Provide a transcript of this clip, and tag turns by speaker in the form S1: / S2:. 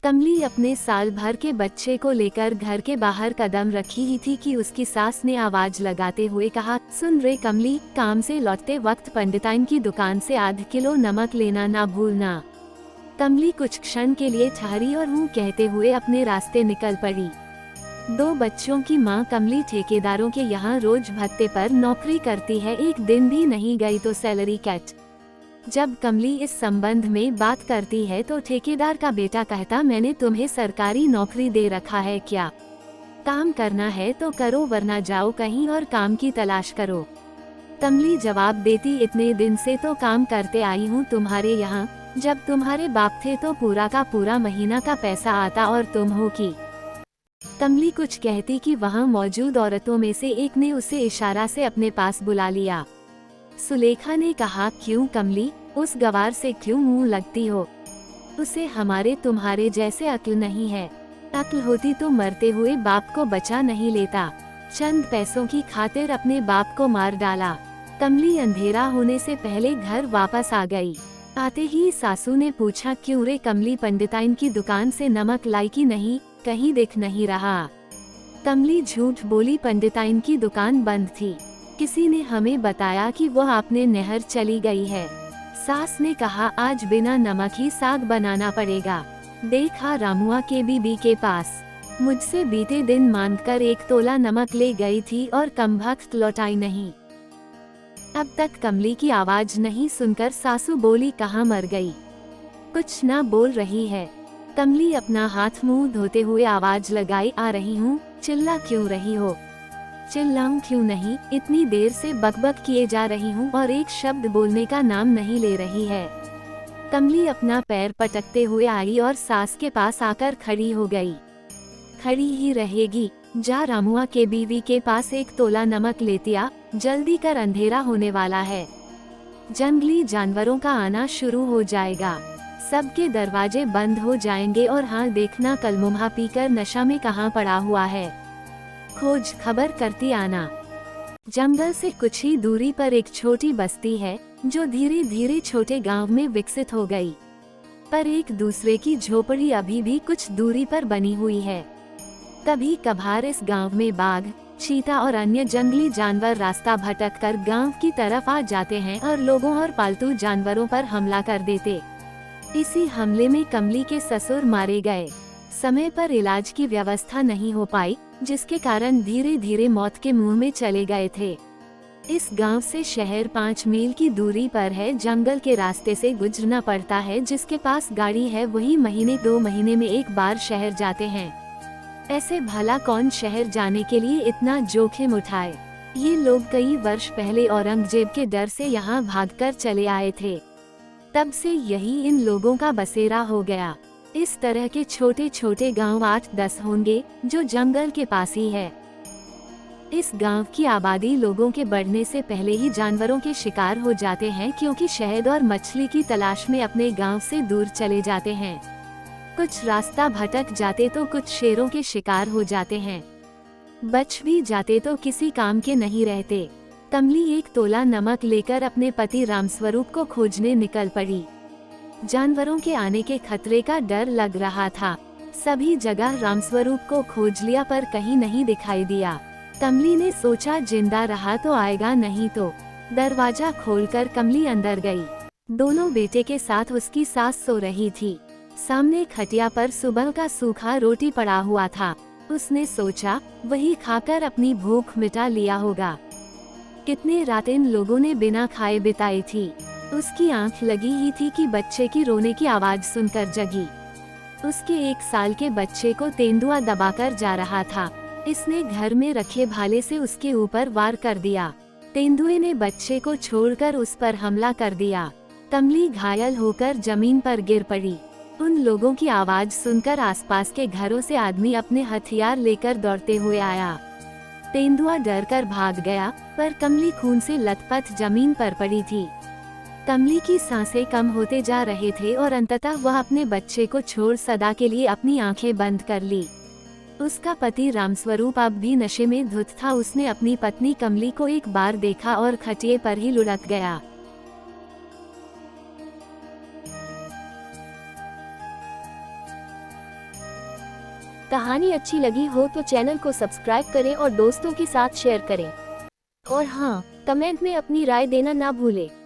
S1: कमली अपने साल भर के बच्चे को लेकर घर के बाहर कदम रखी ही थी कि उसकी सास ने आवाज लगाते हुए कहा, सुन रे कमली, काम से लौटते वक्त पंडिताइन की दुकान से आधा किलो नमक लेना ना भूलना। कमली कुछ क्षण के लिए ठहरी और हूँ कहते हुए अपने रास्ते निकल पड़ी। 2 बच्चों की मां कमली ठेकेदारों के यहाँ रोज भत्ते पर नौकरी करती है, एक दिन भी नहीं गई तो सैलरी कट। जब कमली इस संबंध में बात करती है तो ठेकेदार का बेटा कहता, मैंने तुम्हें सरकारी नौकरी दे रखा है क्या? काम करना है तो करो वरना जाओ कहीं और काम की तलाश करो। कमली जवाब देती, इतने दिन से तो काम करते आई हूँ तुम्हारे यहाँ, जब तुम्हारे बाप थे तो पूरा का पूरा महीना का पैसा आता और तुम हो की। कमली कुछ कहती कि वहाँ मौजूद औरतों में से एक ने उसे इशारा से अपने पास बुला लिया। सुलेखा ने कहा, क्यों कमली, उस गवार से क्यों मुंह लगती हो? उसे हमारे तुम्हारे जैसे अक्ल नहीं है। अक्ल होती तो मरते हुए बाप को बचा नहीं लेता। चंद पैसों की खातिर अपने बाप को मार डाला। कमली अंधेरा होने से पहले घर वापस आ गई। आते ही सासू ने पूछा, क्यों रे कमली, पंडिताइन की दुकान से नमक लाई कि नहीं? कहीं दिख नहीं रहा। कमली झूठ बोली, पंडिताइन की दुकान बंद थी, किसी ने हमें बताया कि वो आपने नहर चली गई है। सास ने कहा, आज बिना नमक ही साग बनाना पड़ेगा। देखा रामुआ के बीबी के पास, मुझसे बीते दिन मांगकर 1 तोला नमक ले गई थी और कमबख्त लौटाई नहीं। अब तक कमली की आवाज नहीं सुनकर सासू बोली, कहाँ मर गई? कुछ ना बोल रही है। कमली अपना हाथ मुंह धोते हुए आवाज लगाई, आ रही हूँ। चिल्ला क्यों रही हो? चिल्लाऊं क्यों नहीं, इतनी देर से बकबक किए जा रही हूँ और एक शब्द बोलने का नाम नहीं ले रही है। कमली अपना पैर पटकते हुए आई और सास के पास आकर खड़ी हो गई। खड़ी ही रहेगी, जा रामुआ के बीवी के पास 1 तोला नमक लेती आ, जल्दी कर, अंधेरा होने वाला है। जंगली जानवरों का आना शुरू हो जाएगा, सबके दरवाजे बंद हो जाएंगे और हाँ देखना, कल मुम्हा पीकर नशा में कहाँ पड़ा हुआ है। खोज खबर करती आना। जंगल से कुछ ही दूरी पर एक छोटी बस्ती है जो धीरे धीरे छोटे गांव में विकसित हो गई, पर एक दूसरे की झोपड़ी अभी भी कुछ दूरी पर बनी हुई है। कभी कभार इस गांव में बाघ, चीता और अन्य जंगली जानवर रास्ता भटककर गांव की तरफ आ जाते हैं और लोगों और पालतू जानवरों पर हमला कर देते। इसी हमले में कमली के ससुर मारे गए। समय पर इलाज की व्यवस्था नहीं हो पाई, जिसके कारण धीरे धीरे मौत के मुंह में चले गए थे। इस गांव से शहर 5 मील की दूरी पर है। जंगल के रास्ते से गुजरना पड़ता है। जिसके पास गाड़ी है वही महीने 2 महीने में एक बार शहर जाते हैं। ऐसे भला कौन शहर जाने के लिए इतना जोखिम उठाए? ये लोग कई वर्ष पहले औरंगजेब के डर से यहाँ भागकर चले आए थे। तब से यही इन लोगों का बसेरा हो गया। इस तरह के छोटे छोटे गांव 8-10 होंगे जो जंगल के पास ही है। इस गांव की आबादी लोगों के बढ़ने से पहले ही जानवरों के शिकार हो जाते हैं, क्योंकि शहद और मछली की तलाश में अपने गांव से दूर चले जाते हैं। कुछ रास्ता भटक जाते तो कुछ शेरों के शिकार हो जाते हैं। बच भी जाते तो किसी काम के नहीं रहते। कमली 1 तोला नमक लेकर अपने पति रामस्वरूप को खोजने निकल पड़ी। जानवरों के आने के खतरे का डर लग रहा था। सभी जगह रामस्वरूप को खोज लिया पर कहीं नहीं दिखाई दिया। कमली ने सोचा, जिंदा रहा तो आएगा, नहीं तो। दरवाजा खोलकर कमली अंदर गई। दोनों बेटे के साथ उसकी सास सो रही थी। सामने खटिया पर सुबह का सूखा रोटी पड़ा हुआ था। उसने सोचा वही खाकर अपनी भूख मिटा लिया होगा। कितने रात इन लोगों ने बिना खाए बिताई थी। उसकी आंख लगी ही थी कि बच्चे की रोने की आवाज सुनकर जगी। उसके 1 साल के बच्चे को तेंदुआ दबाकर जा रहा था। इसने घर में रखे भाले से उसके ऊपर वार कर दिया। तेंदुए ने बच्चे को छोड़कर उस पर हमला कर दिया। कमली घायल होकर जमीन पर गिर पड़ी। उन लोगों की आवाज सुनकर आसपास के घरों से आदमी अपने हथियार लेकर दौड़ते हुए आया। तेंदुआ डरकर भाग गया, पर कमली खून से लथपथ जमीन पर पड़ी थी। कमली की सांसें कम होते जा रहे थे और अंततः वह अपने बच्चे को छोड़ सदा के लिए अपनी आंखें बंद कर ली। उसका पति रामस्वरूप अब भी नशे में धुत था। उसने अपनी पत्नी कमली को एक बार देखा और खटिये पर ही लुढ़क गया। कहानी अच्छी लगी हो तो चैनल को सब्सक्राइब करें और दोस्तों के साथ शेयर करें। और हाँ, कमेंट में अपनी राय देना ना भूलें।